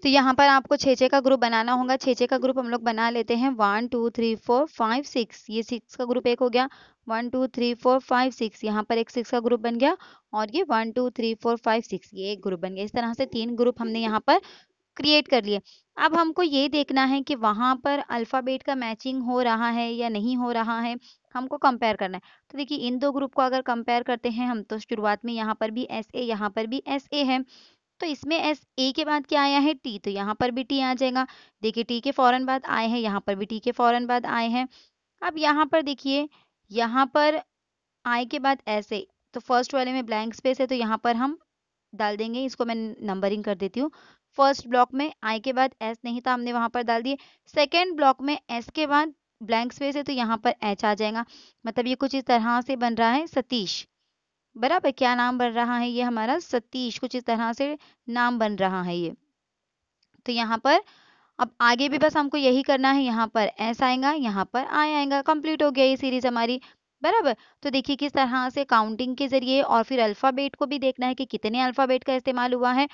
तो यहाँ पर आपको 6-6 का ग्रुप बनाना होगा। 6-6 का ग्रुप हम लोग बना लेते हैं। 1 2 3 4 5 6, ये 6 का ग्रुप एक हो गया। 1 2 3 4 5 6, यहाँ पर एक 6 का ग्रुप बन गया। और ये 1 2 3 4 5 6, ये एक ग्रुप बन गया। इस तरह से 3 ग्रुप हमने यहाँ पर क्रिएट कर लिए। अब हमको ये देखना है कि वहाँ पर अल्फ़ाबेट का मैचिंग हो रहा है या नहीं हो रहा है, हमको कंपेयर करना है। तो देखिए इन दो ग्रुप को अगर कंपेयर करते हैं हम, तो शुरुआत में यहाँ पर भी SA, यहाँ पर भी SA है। तो इसमें SA के बाद क्या आया है? T, तो यहाँ पर भी T आ जाएगा। देखिए T के फौरन बाद आए हैं, यहाँ पर भी T के फौरन बाद आए हैं। अब यहाँ पर देखिए, यहाँ पर I के बाद SA, तो फर्स्ट वाले में ब्लैंक स्पेस है, तो यहाँ पर हम डाल देंगे। इसको मैं नंबरिंग कर देती हूँ। फर्स्ट ब्लॉक में I के बाद S नहीं था, हमने वहां पर डाल दिए। सेकेंड ब्लॉक में S के बाद ब्लैंक स्पेस है, तो यहाँ पर H आ जाएगा। मतलब ये कुछ इस तरह से बन रहा है सतीश। बराबर, क्या नाम बन रहा है? ये हमारा सतीश, कुछ इस तरह से नाम बन रहा है ये। तो यहाँ पर अब आगे भी बस हमको यही करना है। यहाँ पर S आएगा, यहाँ पर I आएगा। कंप्लीट हो गया ये सीरीज हमारी। बराबर, तो देखिए किस तरह से काउंटिंग के जरिए और फिर अल्फाबेट को भी देखना है कि कितने अल्फाबेट का इस्तेमाल हुआ है,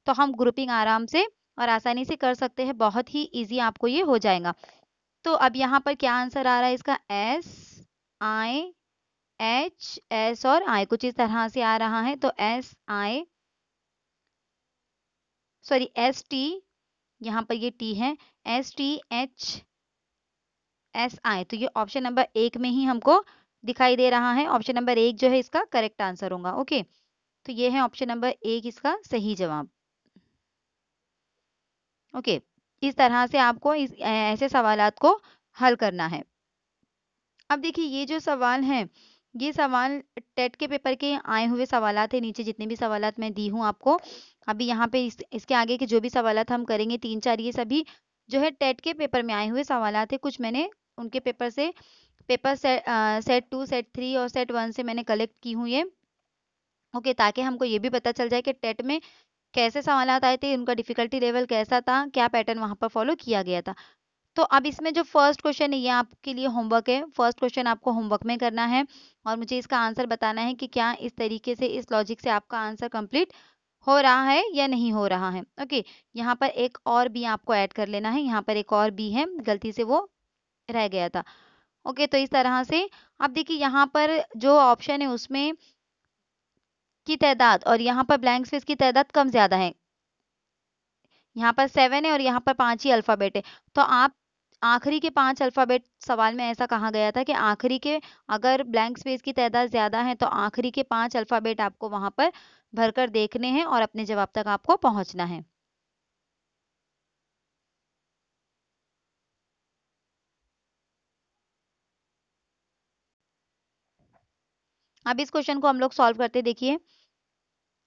तो हम ग्रुपिंग आराम से और आसानी से कर सकते हैं। बहुत ही इजी आपको ये हो जाएगा। तो अब यहाँ पर क्या आंसर आ रहा है इसका? SIH, S और I कुछ इस तरह से आ रहा है। तो ST, यहाँ पर ये T है, STHSI, तो ये ऑप्शन नंबर 1 में ही हमको दिखाई दे रहा है। ऑप्शन नंबर 1 जो है इसका करेक्ट आंसर होगा। ओके, तो ये है ऑप्शन नंबर 1 इसका सही जवाब। ओके, इस तरह से आपको ऐसे सवालात को हल करना है। अब देखिए ये जो सवाल हैं, ये सवाल टेट के पेपर के आए हुए सवालात है। नीचे जितने भी सवालात मैं दी हूँ आपको, अभी यहाँ पे इसके आगे के जो भी सवालात हम करेंगे 3-4, ये सभी जो है टेट के पेपर में आए हुए सवालात है। कुछ मैंने उनके पेपर से पेपर सेट 2, सेट 3 और सेट 1 से मैंने कलेक्ट की हूँ ये। ओके, ताकि हमको ये भी पता चल जाए कि टेट में कैसे सवालात आए थे, उनका डिफिकल्टी लेवल कैसा था, क्या पैटर्न वहां पर फॉलो किया गया था। तो अब इसमें जो फर्स्ट क्वेश्चन है ये आपके लिए होमवर्क है। फर्स्ट क्वेश्चन आपको होमवर्क में करना है और मुझे इसका आंसर बताना है कि क्या इस तरीके से, इस लॉजिक से आपका आंसर कंप्लीट हो रहा है या नहीं हो रहा है। ओके, यहाँ पर एक और बी आपको ऐड कर लेना है। यहाँ पर एक और बी है, गलती से वो रह गया था। ओके, तो इस तरह से अब देखिए यहाँ पर जो ऑप्शन है उसमें की तादाद और यहाँ पर ब्लैंक स्पेस की तादाद कम ज्यादा है। यहाँ पर 7 है और यहाँ पर 5 ही अल्फाबेट है। तो आप आखिरी के 5 अल्फाबेट, सवाल में ऐसा कहा गया था कि आखिरी के अगर ब्लैंक स्पेस की तादाद ज्यादा है तो आखिरी के 5 अल्फाबेट आपको वहां पर भरकर देखने हैं और अपने जवाब तक आपको पहुंचना है। अब इस क्वेश्चन को हम लोग सॉल्व करते देखिए।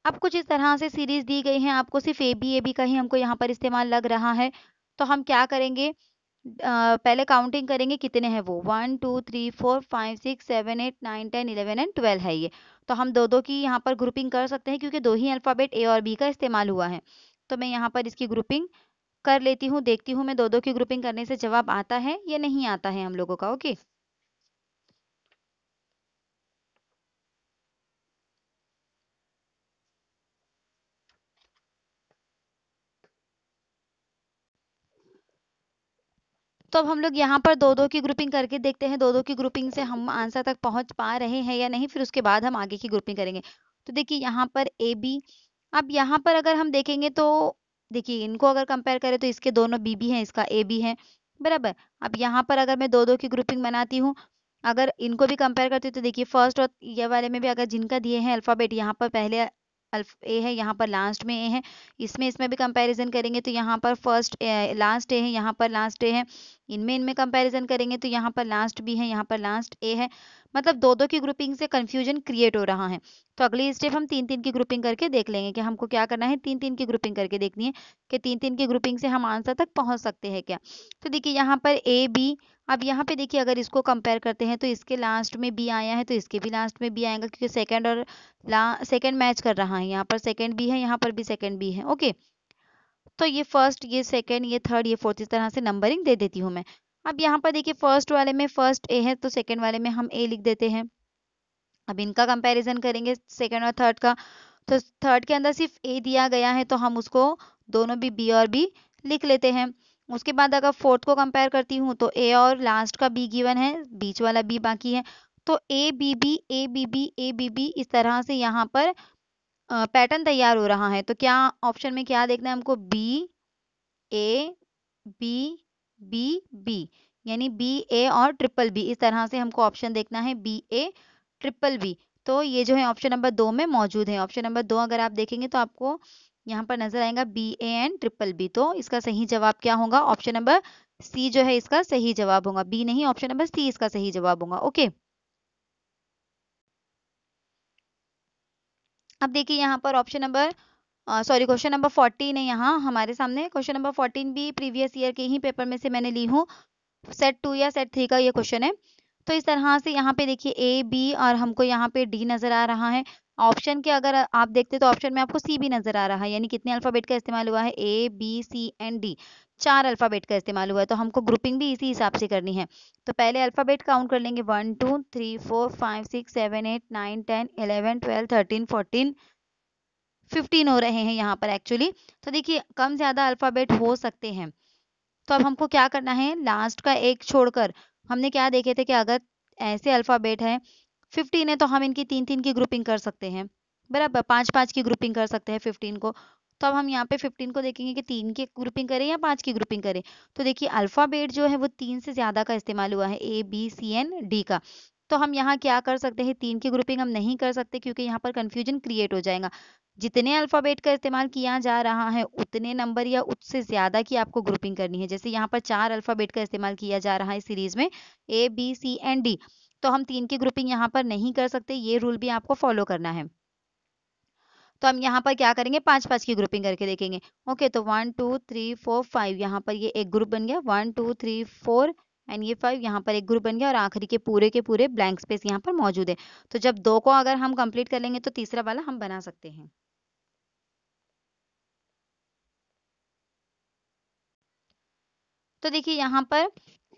अब कुछ इस तरह से सीरीज दी गई है, आपको सिर्फ ए बी का ही हमको यहाँ पर इस्तेमाल लग रहा है। तो हम क्या करेंगे, पहले काउंटिंग करेंगे कितने हैं वो। 1 2 3 4 5 6 7 8 9 10 11 एंड 12 है ये। तो हम दो दो की यहाँ पर ग्रुपिंग कर सकते हैं क्योंकि दो ही अल्फाबेट ए और बी का इस्तेमाल हुआ है। तो मैं यहाँ पर इसकी ग्रुपिंग कर लेती हूँ, देखती हूँ मैं दो दो की ग्रुपिंग करने से जवाब आता है या नहीं आता है हम लोगों का। ओके, तो अब हम लोग यहाँ पर दो दो की ग्रुपिंग करके देखते हैं, दो दो की ग्रुपिंग से हम आंसर तक पहुंच पा रहे हैं या नहीं, फिर उसके बाद हम आगे की ग्रुपिंग करेंगे। तो देखिए यहाँ पर ए बी, अब यहाँ पर अगर हम देखेंगे तो देखिए इनको अगर कंपेयर करें तो इसके दोनों बी भी हैं, इसका ए भी है। बराबर, अब यहाँ पर अगर मैं दो दो की ग्रुपिंग बनाती हूँ, अगर इनको भी कंपेयर करती हूँ तो देखिए फर्स्ट और ये वाले में भी अगर जिनका दिए हैं अल्फाबेट, यहाँ पर पहले ए है, यहाँ पर लास्ट में ए है, इसमें भी कंपैरिजन करेंगे तो यहाँ पर फर्स्ट लास्ट ए है, यहाँ पर लास्ट ए है, इनमें कंपैरिजन करेंगे तो यहाँ पर लास्ट बी है, यहाँ पर लास्ट ए है। मतलब दो दो की ग्रुपिंग से कंफ्यूजन क्रिएट हो रहा है। तो अगली स्टेप हम तीन तीन की ग्रुपिंग करके देख लेंगे कि हमको क्या करना है, तीन तीन की ग्रुपिंग करके देखनी है कि तीन तीन की ग्रुपिंग से हम आंसर तक पहुंच सकते हैं क्या। तो देखिए यहाँ पर ए बी, अब यहाँ पे देखिए अगर इसको कंपेयर करते हैं तो इसके लास्ट में बी आया है तो इसके भी लास्ट में बी आएगा, क्योंकि सेकंड और सेकंड मैच कर रहा है। यहाँ पर सेकंड बी है, यहाँ पर भी सेकंड बी है। ओके, तो ये फर्स्ट, ये सेकंड, ये थर्ड, ये फोर्थ, इस तरह से नंबरिंग दे देती हूँ मैं। अब यहाँ पर देखिए फर्स्ट वाले में फर्स्ट ए है तो सेकंड वाले में हम ए लिख देते हैं। अब इनका कंपैरिजन करेंगे सेकंड और थर्ड का, तो थर्ड के अंदर सिर्फ ए दिया गया है तो हम उसको दोनों भी बी और बी लिख लेते हैं। उसके बाद अगर फोर्थ को कंपेयर करती हूँ तो ए और लास्ट का बी गिवन है, बीच वाला बी बाकी है, तो A B B A B B A B B, इस तरह से यहाँ पर पैटर्न तैयार हो रहा है। तो क्या ऑप्शन में क्या देखना है हमको, B A B B B, यानी बी ए और ट्रिपल बी, इस तरह से हमको ऑप्शन देखना है बी ए ट्रिपल बी। तो ये जो है ऑप्शन नंबर 2 में मौजूद है। ऑप्शन नंबर 2 अगर आप देखेंगे तो आपको यहाँ पर नजर आएगा B A and triple B. तो इसका सही जवाब क्या होगा, ऑप्शन नंबर सी जो है इसका सही जवाब होगा, बी नहीं, ऑप्शन नंबर सी इसका सही जवाब होगा। ओके, अब देखिए यहाँ पर option number sorry question number 14 है यहाँ हमारे सामने। क्वेश्चन नंबर 14 भी प्रीवियस ईयर के ही पेपर में से मैंने ली हूँ, सेट 2 या सेट 3 का ये क्वेश्चन है। तो इस तरह से यहाँ पे देखिए ए बी और हमको यहाँ पे डी नजर आ रहा है। ऑप्शन के अगर आप देखते तो ऑप्शन में आपको सी भी नजर आ रहा है, यानी कितने अल्फाबेट का इस्तेमाल हुआ है, A B C and D, 4 alphabet का इस्तेमाल हुआ है। तो हमको ग्रुपिंग भी इसी हिसाब से करनी है। तो पहले अल्फाबेट काउंट कर लेंगे, 1 2 3 4 5 6 7 8 9 10 11 12 13 14 15 हो रहे हैं यहाँ पर एक्चुअली। तो देखिए कम ज्यादा अल्फाबेट हो सकते हैं। तो अब हमको क्या करना है, लास्ट का एक छोड़कर हमने क्या देखे थे कि अगर ऐसे अल्फाबेट है 15 है तो हम इनकी तीन तीन की ग्रुपिंग कर सकते हैं, बराबर, पांच पांच की ग्रुपिंग कर सकते हैं 15 को। तो अब हम यहाँ पे 15 को देखेंगे कि तीन की ग्रुपिंग करें या पांच की ग्रुपिंग करें। तो देखिए अल्फाबेट जो है वो तीन से ज्यादा का इस्तेमाल हुआ है, A B C and D का। तो हम यहाँ क्या कर सकते हैं, तीन की ग्रुपिंग हम नहीं कर सकते क्योंकि यहाँ पर कंफ्यूजन क्रिएट हो जाएगा। जितने अल्फाबेट का इस्तेमाल किया जा रहा है उतने नंबर या उससे ज्यादा की आपको ग्रुपिंग करनी है। जैसे यहाँ पर 4 अल्फाबेट का इस्तेमाल किया जा रहा है सीरीज में, A B C and D, तो हम तीन की ग्रुपिंग यहाँ पर नहीं कर सकते, ये रूल भी आपको फॉलो करना है। तो हम यहाँ पर क्या करेंगे, पांच पांच की ग्रुपिंग करके देखेंगे। ओके, तो 1 2 3 4 5, यहाँ पर ये एक ग्रुप बन गया, 1 2 3 4 एंड ये 5, यहाँ पर एक ग्रुप बन गया और आखिरी के पूरे ब्लैंक स्पेस यहाँ पर मौजूद है। तो जब दो को अगर हम कंप्लीट कर लेंगे तो तीसरा वाला हम बना सकते हैं। तो देखिए यहाँ पर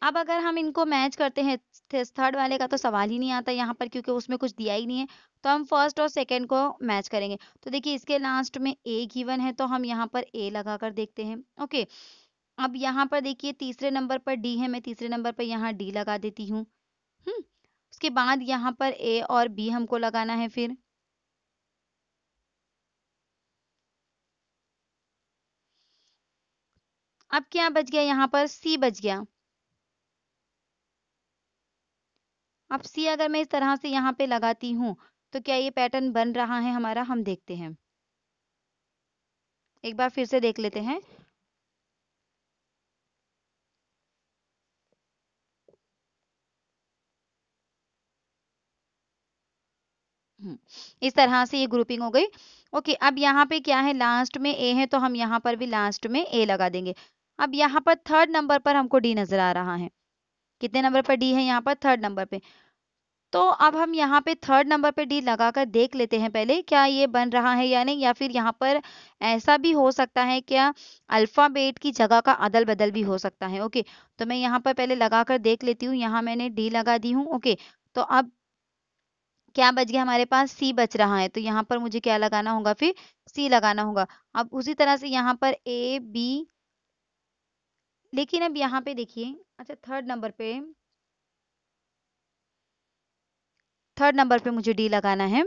अब अगर हम इनको मैच करते हैं, थर्ड वाले का तो सवाल ही नहीं आता यहाँ पर क्योंकि उसमें कुछ दिया ही नहीं है। तो हम फर्स्ट और सेकंड को मैच करेंगे। तो देखिए इसके लास्ट में ए गिवन है तो हम यहाँ पर ए लगा कर देखते हैं। ओके, अब यहाँ पर देखिए तीसरे नंबर पर डी है, मैं तीसरे नंबर पर यहाँ डी लगा देती हूँ। उसके बाद यहाँ पर ए और बी हमको लगाना है। फिर अब क्या बच गया, यहाँ पर सी बच गया। अब सी अगर मैं इस तरह से यहाँ पे लगाती हूँ तो क्या ये पैटर्न बन रहा है हमारा, हम देखते हैं, एक बार फिर से देख लेते हैं। इस तरह से ये ग्रुपिंग हो गई। ओके, अब यहाँ पे क्या है, लास्ट में ए है तो हम यहाँ पर भी लास्ट में ए लगा देंगे। अब यहाँ पर थर्ड नंबर पर हमको डी नजर आ रहा है, कितने नंबर पर डी है, यहाँ पर थर्ड नंबर पे। तो अब हम यहाँ पे थर्ड नंबर पे डी लगाकर देख लेते हैं पहले क्या ये बन रहा है या नहीं, या फिर यहाँ पर ऐसा भी हो सकता है क्या अल्फाबेट की जगह का अदल बदल भी हो सकता है। ओके, तो मैं यहाँ पर पहले लगाकर देख लेती हूँ, यहाँ मैंने डी लगा दी हूँ। ओके, तो अब क्या बच गया हमारे पास, सी बच रहा है, तो यहाँ पर मुझे क्या लगाना होगा, फिर सी लगाना होगा। अब उसी तरह से यहाँ पर ए बी, लेकिन अब यहाँ पे देखिए, अच्छा थर्ड नंबर पे मुझे डी लगाना है।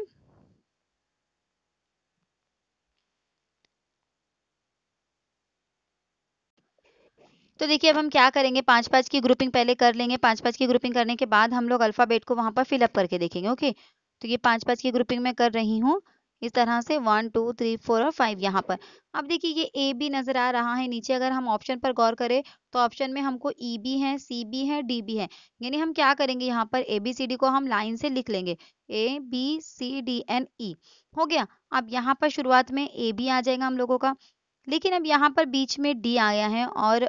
तो देखिए अब हम क्या करेंगे, पांच पांच की ग्रुपिंग पहले कर लेंगे, पांच पांच की ग्रुपिंग करने के बाद हम लोग अल्फाबेट को वहां पर फिलअप करके देखेंगे। ओके, तो ये पांच पांच की ग्रुपिंग में कर रही हूँ, इस तरह से 1 2 3 4 और 5 यहाँ पर। अब देखिए ये ए बी नजर आ रहा है नीचे, अगर हम ऑप्शन पर गौर करें तो ऑप्शन में हमको ई बी है, सी बी है, डी बी है। यानी हम क्या करेंगे, यहाँ पर ए बी सी डी को हम लाइन से लिख लेंगे, A B C D and E हो गया। अब यहाँ पर शुरुआत में ए बी आ जाएगा हम लोगों का, लेकिन अब यहाँ पर बीच में डी आया है और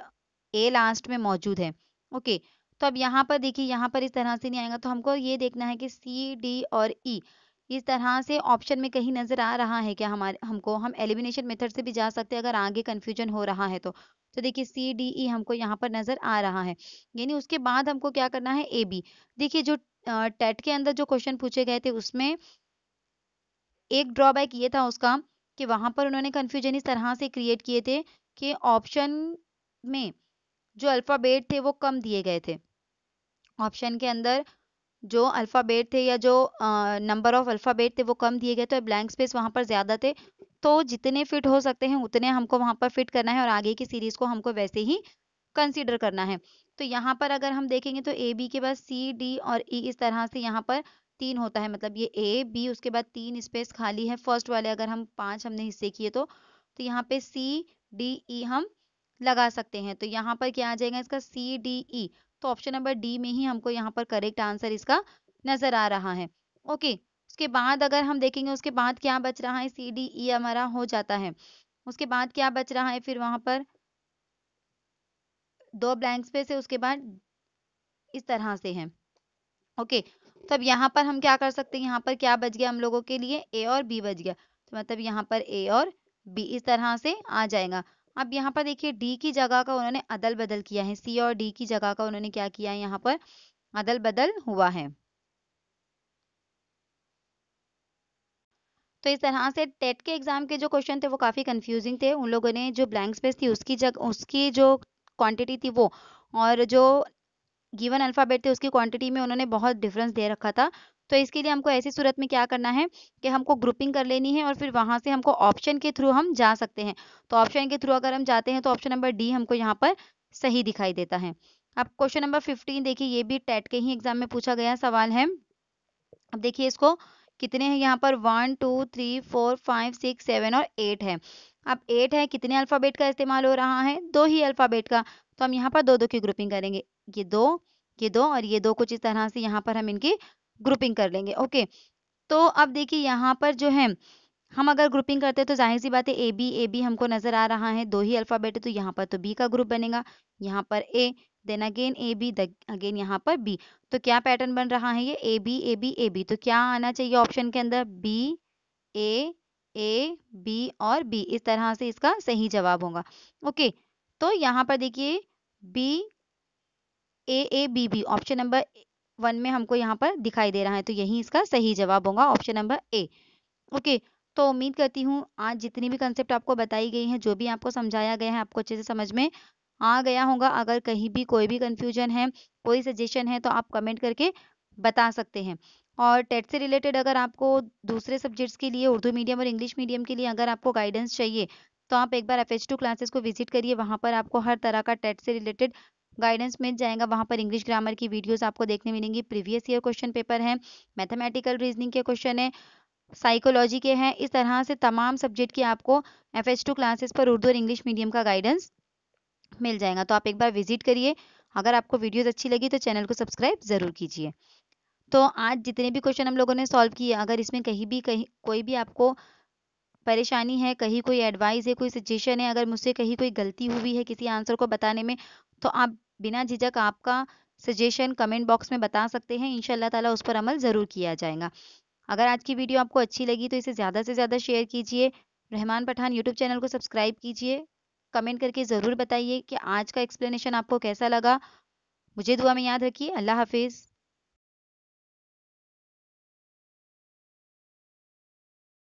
ए लास्ट में मौजूद है। ओके, तो अब यहाँ पर देखिए, यहाँ पर इस तरह से नहीं आएगा, तो हमको ये देखना है कि सी डी और ई इस तरह से ऑप्शन में कहीं नजर आ रहा है क्या हमारे हमको। हम एलिमिनेशन मेथड से भी जा सकते हैं अगर आगे कंफ्यूजन हो रहा है तो देखिए सी डी ई हमको यहाँ पर नजर आ रहा है। यानी उसके बाद हमको क्या करना है, ए बी। देखिए जो टेट के अंदर जो क्वेश्चन पूछे गए थे उसमें एक ड्रॉबैक ये था उसका कि वहां पर उन्होंने कंफ्यूजन इस तरह से क्रिएट किए थे कि ऑप्शन में जो अल्फाबेट थे वो कम दिए गए थे। ऑप्शन के अंदर जो अल्फाबेट थे या जो नंबर ऑफ अल्फाबेट थे वो कम दिए गए थे, ब्लैंक स्पेस वहां पर ज्यादा थे। तो जितने फिट हो सकते हैं उतने हमको वहां पर फिट करना है और आगे की सीरीज को हमको वैसे ही कंसीडर करना है। तो यहाँ पर अगर हम देखेंगे तो ए बी के बाद सी डी और ई इस तरह से यहाँ पर 3 होता है, मतलब ये ए बी उसके बाद 3 स्पेस खाली है फर्स्ट वाले, अगर हम 5 हमने हिस्से किए तो यहाँ पे सी डी ई हम लगा सकते हैं। तो यहाँ पर क्या आ जाएगा इसका, सी डी ई। तो ऑप्शन नंबर डी में ही हमको यहाँ पर करेक्ट आंसर इसका नजर आ रहा है। ओके, उसके बाद अगर हम देखेंगे उसके बाद क्या बच रहा है, सी डी ई हमारा हो जाता है। उसके बाद क्या बच रहा है, फिर वहां पर 2 ब्लैंक स्पेस है, उसके बाद इस तरह से है। ओके, तो अब यहाँ पर हम क्या कर सकते हैं, यहाँ पर क्या बच गया हम लोगों के लिए, ए और बी बच गया। तो मतलब यहाँ पर ए और बी इस तरह से आ जाएगा। अब यहाँ पर देखिए डी की जगह का उन्होंने अदल बदल किया है, सी और डी की जगह का उन्होंने क्या किया है, यहाँ पर अदल बदल हुआ है। तो इस तरह से टेट के एग्जाम के जो क्वेश्चन थे वो काफी कंफ्यूजिंग थे। उन लोगों ने जो ब्लैंक स्पेस थी उसकी जगह, उसकी जो क्वांटिटी थी वो, और जो गिवन अल्फाबेट थे उसकी क्वांटिटी में उन्होंने बहुत डिफरेंस दे रखा था। तो इसके लिए हमको ऐसी सूरत में क्या करना है कि हमको ग्रुपिंग कर लेनी है और फिर वहां से हमको ऑप्शन के थ्रू हम जा सकते हैं। तो ऑप्शन के थ्रू अगर हम जाते हैं तो ऑप्शन नंबर डी हमको यहाँ पर सही दिखाई देता है। अब क्वेश्चन नंबर 15 देखिए, ये भी टेट के ही एग्जाम में पूछा गया सवाल है। अब देखिए इसको कितने हैं यहाँ पर, 1 2 3 4 5 6 7 और 8 है। अब 8 है, कितने अल्फाबेट का इस्तेमाल हो रहा है, 2 ही अल्फाबेट का। तो हम यहाँ पर दो दो की ग्रुपिंग करेंगे, ये दो, ये दो और ये दो, कुछ इस तरह से यहाँ पर हम इनकी ग्रुपिंग कर लेंगे। ओके, तो अब देखिए यहाँ पर जो है हम अगर ग्रुपिंग करते हैं तो जाहिर सी बात है ए बी हमको नजर आ रहा है, 2 ही अल्फाबेट है तो यहाँ पर तो बी का ग्रुप बनेगा, यहाँ पर A, then again A B, again यहाँ पर बी। तो क्या पैटर्न बन रहा है, ये A B A B A B. तो क्या आना चाहिए ऑप्शन के अंदर, बी ए बी और बी, इस तरह से इसका सही जवाब होगा। ओके, तो यहाँ पर देखिए B A B B option number 1 में हमको यहाँ पर दिखाई दे रहा है, तो यही इसका सही जवाब होगा ऑप्शन नंबर ए। ओके, तो उम्मीद करती हूँ आज जितनी भी कंसेप्ट आपको बताई गई हैं, जो भी आपको समझाया गया है, आपको अच्छे से समझ में आ गया होगा। अगर कहीं भी कोई भी कंफ्यूजन है, कोई सजेशन है तो आप कमेंट करके बता सकते हैं। और टेट से रिलेटेड अगर आपको दूसरे सब्जेक्ट्स के लिए, उर्दू मीडियम और इंग्लिश मीडियम के लिए अगर आपको गाइडेंस चाहिए तो आप एक बार FH2 क्लासेस को विजिट करिए। वहाँ पर आपको हर तरह का टेट से रिलेटेड गाइडेंस मिल जाएगा। वहाँ पर इंग्लिश ग्रामर की वीडियोस आपको देखने मिलेंगी, प्रीवियस ईयर क्वेश्चन पेपर है, मैथमेटिकल रीजनिंग के क्वेश्चन है, साइकोलॉजी के हैं, इस तरह से तमाम सब्जेक्ट की आपको FH2 क्लासेस पर उर्दू और इंग्लिश मीडियम का गाइडेंस मिल जाएगा। तो आप एक बार विजिट करिए। अगर आपको वीडियोस अच्छी लगी तो चैनल को सब्सक्राइब जरूर कीजिए। तो आज जितने भी क्वेश्चन हम लोगों ने सॉल्व किए, अगर इसमें कहीं कोई भी आपको परेशानी है, कहीं कोई एडवाइस है, कोई सजेशन है, अगर मुझसे कहीं कोई गलती हुई है किसी आंसर को बताने में, तो आप बिना झिझक आपका सजेशन कमेंट बॉक्स में बता सकते हैं। इंशाल्लाह ताला उस पर अमल ज़रूर किया जाएगा। अगर आज की वीडियो आपको अच्छी लगी तो इसे ज़्यादा से ज़्यादा शेयर कीजिए। रहमान पठान यूट्यूब चैनल को सब्सक्राइब कीजिए। कमेंट करके ज़रूर बताइए कि आज का एक्सप्लेनेशन आपको कैसा लगा। मुझे दुआ में याद रखिए। अल्लाह हाफिज़।